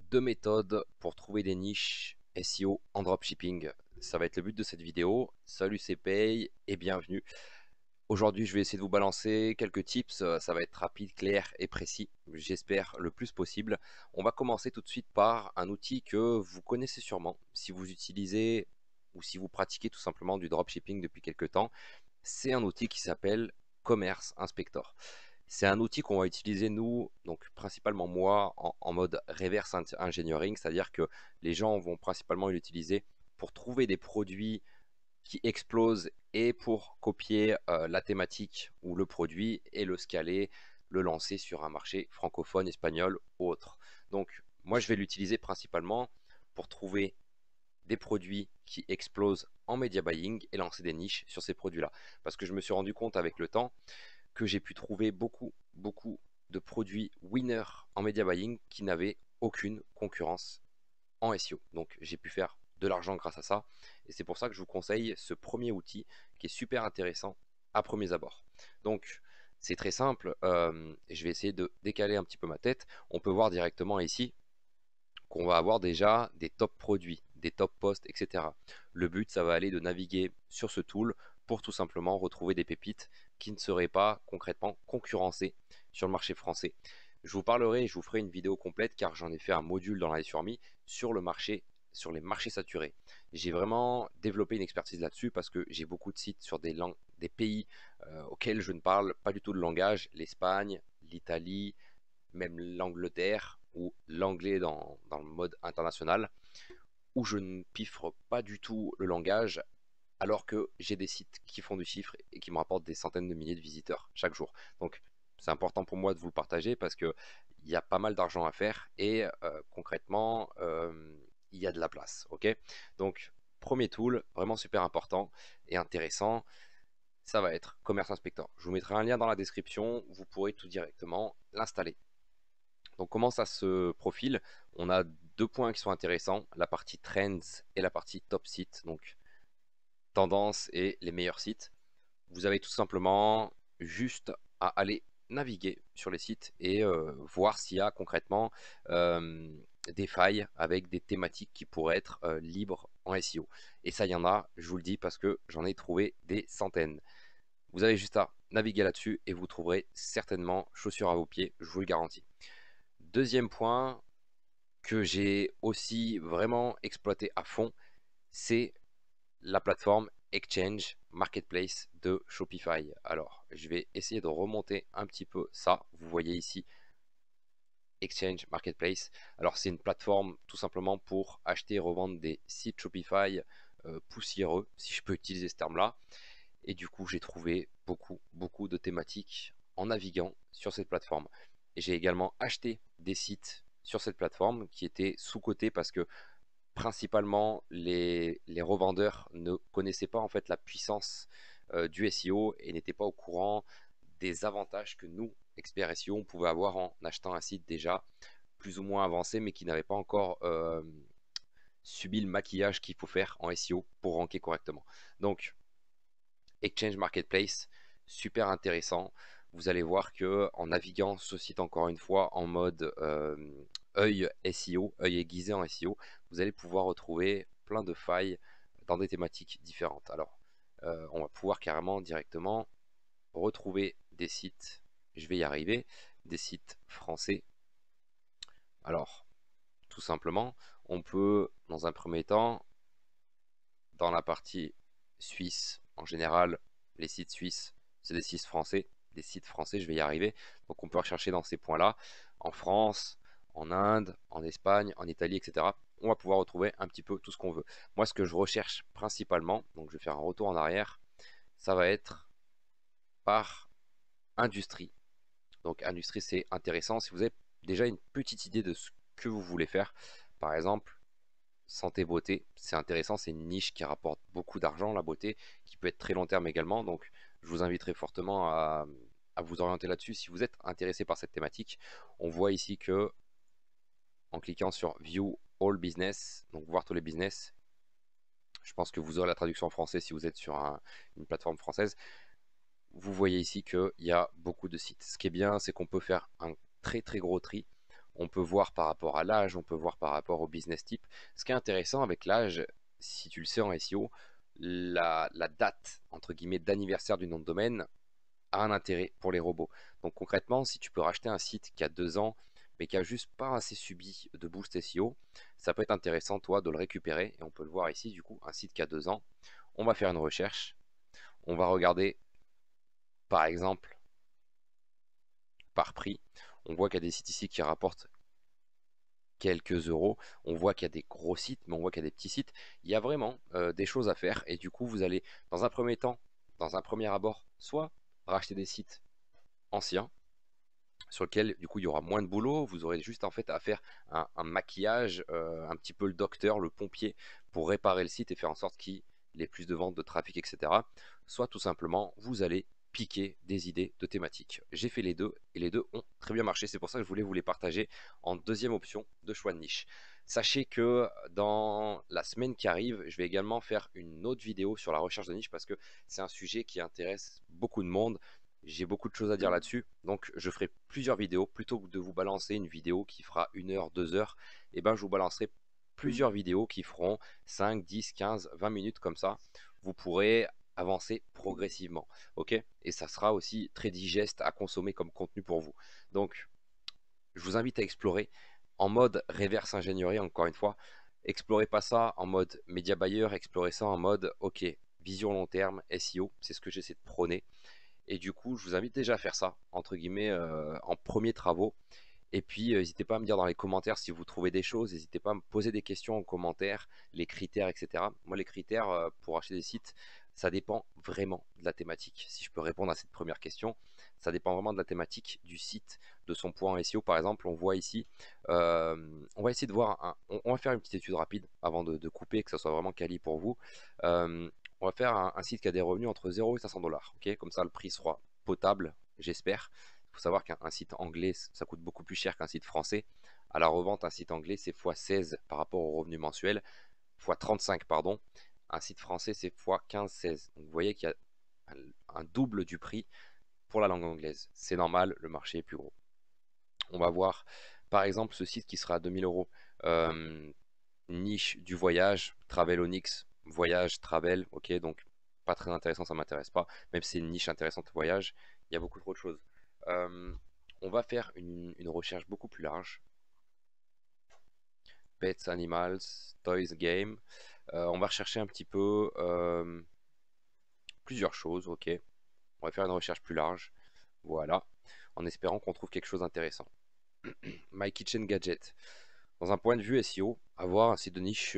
deux méthodes pour trouver des niches SEO en dropshipping. Ça va être le but de cette vidéo. Salut, c'est Pay et bienvenue. Aujourd'hui, je vais essayer de vous balancer quelques tips. Ça va être rapide, clair et précis. J'espère le plus possible. On va commencer tout de suite par un outil que vous connaissez sûrement si vous utilisez ou si vous pratiquez tout simplement du dropshipping depuis quelques temps. C'est un outil qui s'appelle Commerce Inspector. C'est un outil qu'on va utiliser nous, donc principalement moi, en mode reverse engineering, c'est-à-dire que les gens vont principalement l'utiliser pour trouver des produits qui explosent et pour copier la thématique ou le produit et le scaler, le lancer sur un marché francophone, espagnol ou autre. Donc moi je vais l'utiliser principalement pour trouver des produits qui explosent en media buying et lancer des niches sur ces produits-là. Parce que je me suis rendu compte avec le temps que j'ai pu trouver beaucoup de produits winners en media buying qui n'avaient aucune concurrence en SEO. Donc j'ai pu faire de l'argent grâce à ça. Et c'est pour ça que je vous conseille ce premier outil qui est super intéressant à premiers abords. Donc c'est très simple. Je vais essayer de décaler un petit peu ma tête. On peut voir directement ici qu'on va avoir déjà des top produits, des top posts, etc. Le but, ça va aller de naviguer sur ce tool pour tout simplement retrouver des pépites qui ne seraient pas concrètement concurrencées sur le marché français. Je vous parlerai et je vous ferai une vidéo complète car j'en ai fait un module dans la Surmi sur le marché, sur les marchés saturés. J'ai vraiment développé une expertise là-dessus parce que j'ai beaucoup de sites sur des langues, des pays auxquels je ne parle pas du tout le langage, l'Espagne, l'Italie, même l'Angleterre ou l'anglais dans le mode international, où je ne piffre pas du tout le langage, alors que j'ai des sites qui font du chiffre et qui me rapportent des centaines de milliers de visiteurs chaque jour. Donc c'est important pour moi de vous le partager parce que il y a pas mal d'argent à faire et concrètement il y a de la place. Ok, donc premier tool vraiment super important et intéressant, ça va être Commerce Inspector. Je vous mettrai un lien dans la description, vous pourrez tout directement l'installer. Donc comment ça se profile? On a deux points qui sont intéressants, la partie trends et la partie top site, donc tendance et les meilleurs sites. Vous avez tout simplement juste à aller naviguer sur les sites et voir s'il y a concrètement euh, des failles avec des thématiques qui pourraient être libres en SEO. Et ça, il y en a, je vous le dis, parce que j'en ai trouvé des centaines. Vous avez juste à naviguer là-dessus et vous trouverez certainement chaussures à vos pieds, je vous le garantis. Deuxième point, que j'ai aussi vraiment exploité à fond, c'est la plateforme Exchange Marketplace de Shopify. Alors, je vais essayer de remonter un petit peu ça. Vous voyez ici Exchange Marketplace. Alors, c'est une plateforme tout simplement pour acheter et revendre des sites Shopify poussiéreux, si je peux utiliser ce terme-là. Et du coup, j'ai trouvé beaucoup de thématiques en naviguant sur cette plateforme. Et j'ai également acheté des sites sur cette plateforme qui étaient sous-cotés parce que principalement les revendeurs ne connaissaient pas en fait la puissance du SEO et n'étaient pas au courant des avantages que nous, experts SEO, on pouvait avoir en achetant un site déjà plus ou moins avancé mais qui n'avait pas encore subi le maquillage qu'il faut faire en SEO pour ranker correctement. Donc Exchange Marketplace, super intéressant. Vous allez voir que en naviguant ce site encore une fois en mode œil SEO, œil aiguisé en SEO, vous allez pouvoir retrouver plein de failles dans des thématiques différentes. Alors, on va pouvoir carrément directement retrouver des sites, je vais y arriver, des sites français. Alors, tout simplement, on peut, dans un premier temps, dans la partie suisse, en général, les sites suisses, c'est des sites français, je vais y arriver. Donc on peut rechercher dans ces points-là, en France, en Inde, en Espagne, en Italie, etc. On va pouvoir retrouver un petit peu tout ce qu'on veut. Moi, ce que je recherche principalement, donc je vais faire un retour en arrière, ça va être par industrie. Donc industrie, c'est intéressant. Si vous avez déjà une petite idée de ce que vous voulez faire, par exemple, santé beauté, c'est intéressant, c'est une niche qui rapporte beaucoup d'argent, la beauté, qui peut être très long terme également, donc je vous inviterai fortement à vous orienter là-dessus si vous êtes intéressé par cette thématique. On voit ici que en cliquant sur View All Business, donc voir tous les business, je pense que vous aurez la traduction en français si vous êtes sur une plateforme française. Vous voyez ici qu'il y a beaucoup de sites. Ce qui est bien, c'est qu'on peut faire un très gros tri. On peut voir par rapport à l'âge, on peut voir par rapport au business type. Ce qui est intéressant avec l'âge, si tu le sais en SEO, la date, entre guillemets, d'anniversaire du nom de domaine a un intérêt pour les robots. Donc concrètement, si tu peux racheter un site qui a 2 ans, mais qui a juste pas assez subi de boost SEO, ça peut être intéressant, toi, de le récupérer. Et on peut le voir ici, du coup, un site qui a 2 ans. On va faire une recherche. On va regarder, par exemple, par prix. On voit qu'il y a des sites ici qui rapportent quelques euros. On voit qu'il y a des gros sites, mais on voit qu'il y a des petits sites. Il y a vraiment des choses à faire. Et du coup, vous allez, dans un premier temps, dans un premier abord, soit racheter des sites anciens, sur lequel du coup il y aura moins de boulot, vous aurez juste en fait à faire un maquillage, un petit peu le docteur, le pompier, pour réparer le site et faire en sorte qu'il ait plus de ventes, de trafic, etc. Soit tout simplement vous allez piquer des idées de thématiques. J'ai fait les deux et les deux ont très bien marché, c'est pour ça que je voulais vous les partager en deuxième option de choix de niche. Sachez que dans la semaine qui arrive, je vais également faire une autre vidéo sur la recherche de niche parce que c'est un sujet qui intéresse beaucoup de monde. J'ai beaucoup de choses à dire là-dessus, donc je ferai plusieurs vidéos. Plutôt que de vous balancer une vidéo qui fera 1 heure, 2 heures, et ben je vous balancerai plusieurs vidéos qui feront 5, 10, 15, 20 minutes comme ça. Vous pourrez avancer progressivement, ok? Et ça sera aussi très digeste à consommer comme contenu pour vous. Donc, je vous invite à explorer en mode reverse ingénierie, encore une fois. Explorez pas ça en mode média buyer, explorez ça en mode, ok, vision long terme, SEO, c'est ce que j'essaie de prôner. Et du coup, je vous invite déjà à faire ça, entre guillemets, en premiers travaux. Et puis, n'hésitez pas à me dire dans les commentaires si vous trouvez des choses. N'hésitez pas à me poser des questions en commentaire, les critères, etc. Moi, les critères pour acheter des sites, ça dépend vraiment de la thématique. Si je peux répondre à cette première question, ça dépend vraiment de la thématique du site, de son point en SEO. Par exemple, on voit ici, on va essayer de voir, on va faire une petite étude rapide avant de couper, que ça soit vraiment quali pour vous. Euh, on va faire un site qui a des revenus entre 0 et 500 $. Ok, comme ça, le prix sera potable, j'espère. Il faut savoir qu'un site anglais, ça coûte beaucoup plus cher qu'un site français. À la revente, un site anglais, c'est x16 par rapport au revenu mensuel, x35, pardon. Un site français, c'est x15-16. Donc vous voyez qu'il y a un double du prix pour la langue anglaise. C'est normal, le marché est plus gros. On va voir, par exemple, ce site qui sera à 2000 €. Niche du voyage, Travel Onyx, voyage, travel, ok, donc pas très intéressant, ça m'intéresse pas, même si c'est une niche intéressante voyage, il y a beaucoup trop de choses. Euh, on va faire une recherche beaucoup plus large. Pets, animals, toys, game. On va rechercher un petit peu plusieurs choses, ok. On va faire une recherche plus large, voilà, en espérant qu'on trouve quelque chose d'intéressant. My Kitchen Gadget. Dans un point de vue SEO, avoir un site de niche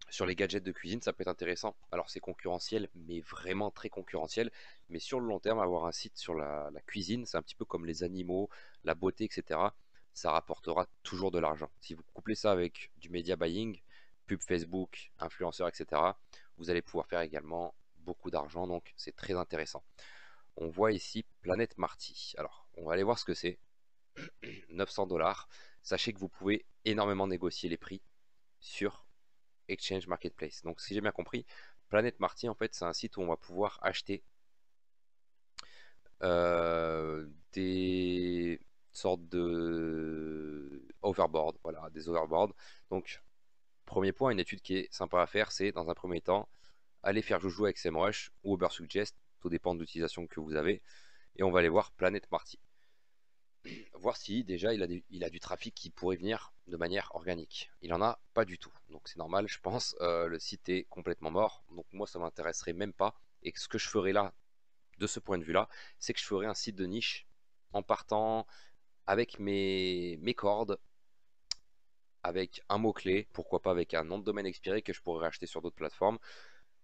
sur les gadgets de cuisine, ça peut être intéressant. Alors c'est concurrentiel, mais vraiment très concurrentiel. Mais sur le long terme, avoir un site sur la cuisine, c'est un petit peu comme les animaux, la beauté, etc. Ça rapportera toujours de l'argent. Si vous couplez ça avec du media buying, pub Facebook, influenceurs, etc., vous allez pouvoir faire également beaucoup d'argent. Donc c'est très intéressant. On voit ici Planète Marty. Alors on va aller voir ce que c'est. 900 $. Sachez que vous pouvez énormément négocier les prix sur Exchange Marketplace. Donc si j'ai bien compris, Planète Marty en fait c'est un site où on va pouvoir acheter des sortes de overboard, voilà, des overboards. Donc premier point, une étude qui est sympa à faire, c'est dans un premier temps aller faire joujou avec SEMrush ou Ubersuggest, tout dépend de l'utilisation que vous avez, et on va aller voir Planète Marty. Voir si déjà il a du trafic qui pourrait venir de manière organique. Il en a pas du tout, donc c'est normal, je pense. Le site est complètement mort, donc moi ça m'intéresserait même pas. Et ce que je ferais là, de ce point de vue là, c'est que je ferais un site de niche en partant avec mes cordes, avec un mot-clé, pourquoi pas avec un nom de domaine expiré que je pourrais acheter sur d'autres plateformes,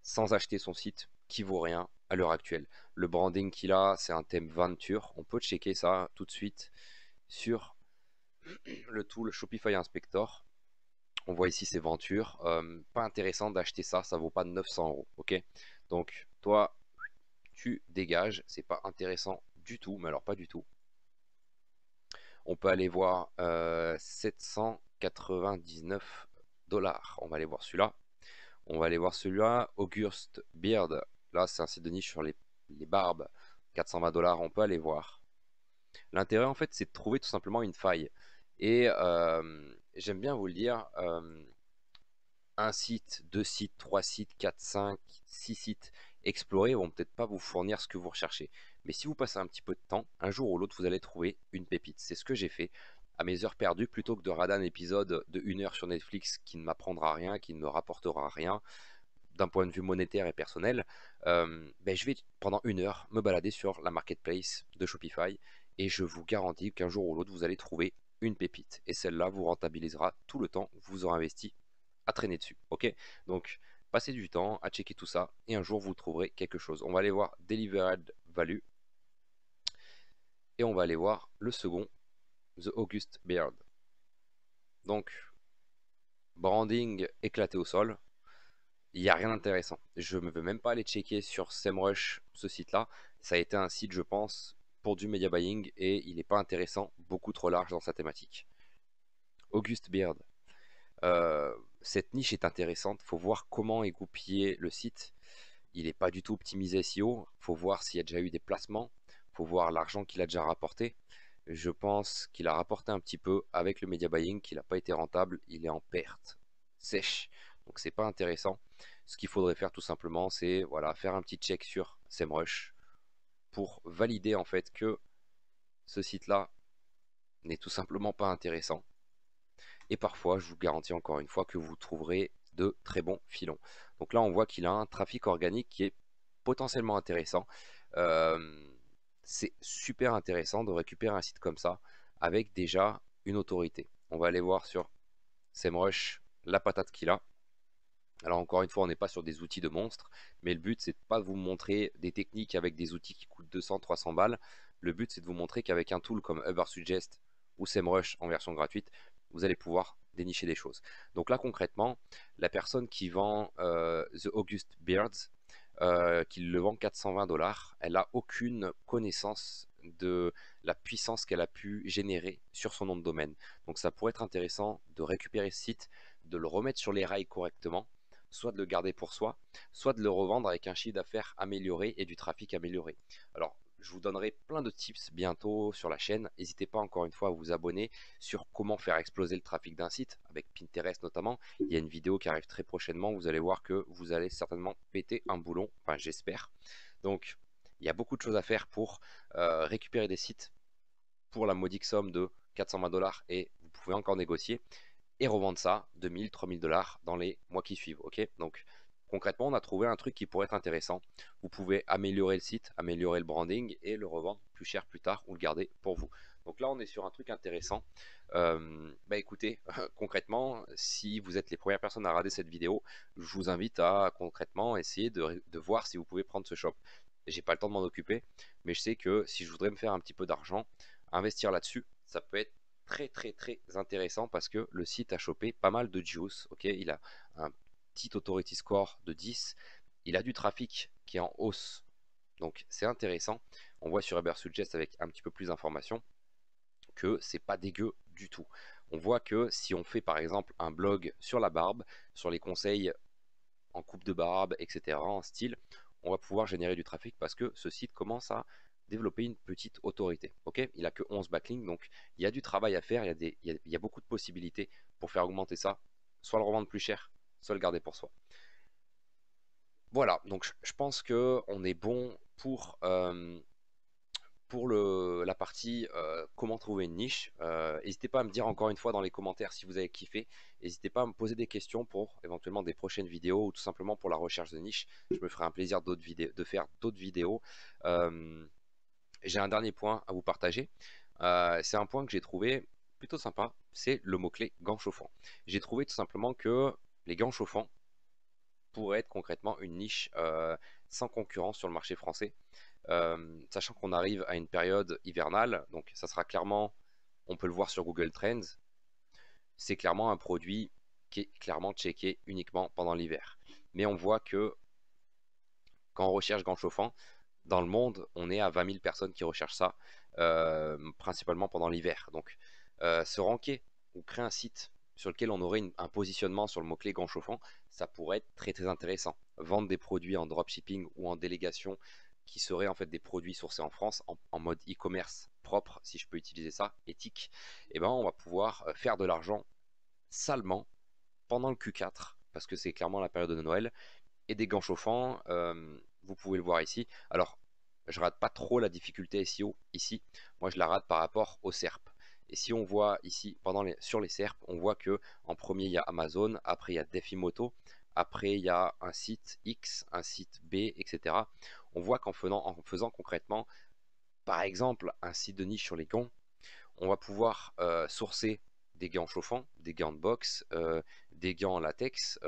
sans acheter son site qui vaut rien à l'heure actuelle. Le branding qu'il a, c'est un thème Venture, on peut checker ça tout de suite sur le tool Shopify Inspector. On voit ici ces ventures. Pas intéressant d'acheter ça, ça vaut pas 900 €. Ok, donc toi, tu dégages. C'est pas intéressant du tout, mais alors pas du tout. On peut aller voir 799 $. On va aller voir celui-là. On va aller voir celui-là. August Beard. Là, c'est un site de niche sur les barbes. 420 $. On peut aller voir. L'intérêt en fait c'est de trouver tout simplement une faille. Et j'aime bien vous le dire, un site, deux sites, trois sites, quatre, cinq, six sites explorés vont peut-être pas vous fournir ce que vous recherchez. Mais si vous passez un petit peu de temps, un jour ou l'autre, vous allez trouver une pépite. C'est ce que j'ai fait à mes heures perdues, plutôt que de regarder un épisode de 1 heure sur Netflix qui ne m'apprendra rien, qui ne me rapportera rien d'un point de vue monétaire et personnel. Je vais pendant 1 heure me balader sur la marketplace de Shopify et je vous garantis qu'un jour ou l'autre, vous allez trouver une pépite. Et celle-là vous rentabilisera tout le temps que vous aurez investi à traîner dessus. Ok, donc passez du temps à checker tout ça et un jour vous trouverez quelque chose. On va aller voir Delivered Value et on va aller voir le second, The August Beard. Donc branding éclaté au sol, il n'y a rien d'intéressant. Je ne veux même pas aller checker sur SEMrush, ce site-là. Ça a été un site, je pense, pour du media buying et il n'est pas intéressant, beaucoup trop large dans sa thématique. August Beard. Cette niche est intéressante. Il faut voir comment est goupillé le site. Il n'est pas du tout optimisé SEO. Il faut voir s'il y a déjà eu des placements. Il faut voir l'argent qu'il a déjà rapporté. Je pense qu'il a rapporté un petit peu avec le media buying, qu'il n'a pas été rentable. Il est en perte sèche. Donc c'est pas intéressant. Ce qu'il faudrait faire tout simplement, c'est voilà, faire un petit check sur SEMrush pour valider en fait que ce site-là n'est tout simplement pas intéressant. Et parfois, je vous garantis encore une fois que vous trouverez de très bons filons. Donc là, on voit qu'il a un trafic organique qui est potentiellement intéressant. Euh, c'est super intéressant de récupérer un site comme ça avec déjà une autorité. On va aller voir sur SEMrush la patate qu'il a. Alors encore une fois, on n'est pas sur des outils de monstres, mais le but c'est de pas vous montrer des techniques avec des outils qui coûtent 200-300 balles. Le but c'est de vous montrer qu'avec un tool comme Ubersuggest ou SEMrush en version gratuite, vous allez pouvoir dénicher des choses. Donc là concrètement, la personne qui vend The August Beards, qui le vend 420 dollars, elle n'a aucune connaissance de la puissance qu'elle a pu générer sur son nom de domaine. Donc ça pourrait être intéressant de récupérer ce site, de le remettre sur les rails correctement, soit de le garder pour soi, soit de le revendre avec un chiffre d'affaires amélioré et du trafic amélioré. Alors, je vous donnerai plein de tips bientôt sur la chaîne. N'hésitez pas encore une fois à vous abonner sur comment faire exploser le trafic d'un site, avec Pinterest notamment. Il y a une vidéo qui arrive très prochainement. Vous allez voir que vous allez certainement péter un boulon. Enfin, j'espère. Donc, il y a beaucoup de choses à faire pour récupérer des sites pour la modique somme de 420 dollars et vous pouvez encore négocier et revendre ça 2000, 3000 dollars dans les mois qui suivent. Ok, donc concrètement, on a trouvé un truc qui pourrait être intéressant. Vous pouvez améliorer le site, améliorer le branding et le revendre plus cher plus tard ou le garder pour vous. Donc là, on est sur un truc intéressant. Écoutez, concrètement, si vous êtes les premières personnes à regarder cette vidéo, je vous invite à concrètement essayer de voir si vous pouvez prendre ce shop. J'ai pas le temps de m'en occuper, mais je sais que si je voudrais me faire un petit peu d'argent, investir là-dessus, ça peut être très intéressant parce que le site a chopé pas mal de juice. Ok, il a un petit authority score de 10, il a du trafic qui est en hausse, donc c'est intéressant. On voit sur Ubersuggest avec un petit peu plus d'informations que c'est pas dégueu du tout. On voit que si on fait par exemple un blog sur la barbe, sur les conseils en coupe de barbe, etc., en style, on va pouvoir générer du trafic parce que ce site commence à développer une petite autorité. Ok, il a que 11 backlinks, donc il y a du travail à faire, il y a beaucoup de possibilités pour faire augmenter ça, soit le revendre plus cher, soit le garder pour soi. Voilà, donc je pense que on est bon pour la partie comment trouver une niche. N'hésitez pas à me dire encore une fois dans les commentaires si vous avez kiffé. N'hésitez pas à me poser des questions pour éventuellement des prochaines vidéos ou tout simplement pour la recherche de niche. Je me ferai un plaisir de faire d'autres vidéos. Euh, j'ai un dernier point à vous partager. C'est un point que j'ai trouvé plutôt sympa. C'est le mot-clé gants chauffants. J'ai trouvé tout simplement que les gants chauffants pourraient être concrètement une niche sans concurrence sur le marché français. Sachant qu'on arrive à une période hivernale, donc ça sera clairement, on peut le voir sur Google Trends, c'est clairement un produit qui est clairement checké uniquement pendant l'hiver. Mais on voit que quand on recherche gants chauffants, dans le monde, on est à 20 000 personnes qui recherchent ça, principalement pendant l'hiver. Donc, se ranker ou créer un site sur lequel on aurait un positionnement sur le mot-clé gants chauffants, ça pourrait être très intéressant. Vendre des produits en dropshipping ou en délégation qui seraient en fait des produits sourcés en France en mode e-commerce propre, si je peux utiliser ça, éthique, et ben on va pouvoir faire de l'argent salement pendant le Q4, parce que c'est clairement la période de Noël, et des gants chauffants, vous pouvez le voir ici. Alors, je rate pas trop la difficulté SEO ici, moi je la rate par rapport aux SERP. Et si on voit ici, sur les SERP, on voit que en premier il y a Amazon, après il y a Defimoto, après il y a un site X, un site B, etc. On voit qu'en faisant concrètement, par exemple, un site de niche sur les gants, on va pouvoir sourcer des gants chauffants, des gants de boxe, des gants en latex,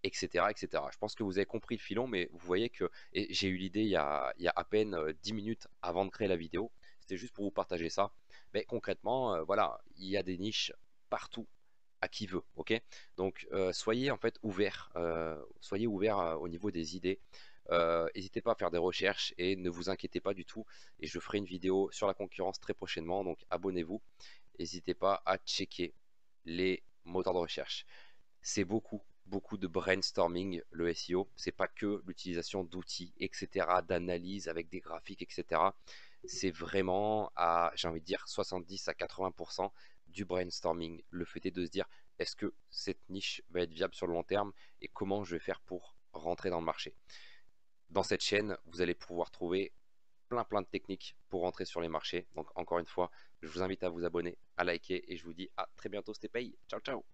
etc., etc. Je pense que vous avez compris le filon, mais vous voyez que j'ai eu l'idée il y a à peine 10 minutes avant de créer la vidéo. C'était juste pour vous partager ça. Mais concrètement, voilà, il y a des niches partout à qui veut, ok? Donc soyez en fait ouverts, au niveau des idées. N'hésitez pas à faire des recherches et ne vous inquiétez pas du tout. Et je ferai une vidéo sur la concurrence très prochainement, donc abonnez-vous. N'hésitez pas à checker les moteurs de recherche. C'est beaucoup, beaucoup de brainstorming le SEO. C'est pas que l'utilisation d'outils, etc., d'analyse avec des graphiques, etc. C'est vraiment à, j'ai envie de dire, 70 à 80% du brainstorming. Le fait est de se dire, est-ce que cette niche va être viable sur le long terme et comment je vais faire pour rentrer dans le marché. Dans cette chaîne, vous allez pouvoir trouver plein de techniques pour rentrer sur les marchés. Donc encore une fois, je vous invite à vous abonner, à liker et je vous dis à très bientôt, c'était Pay. Ciao ciao.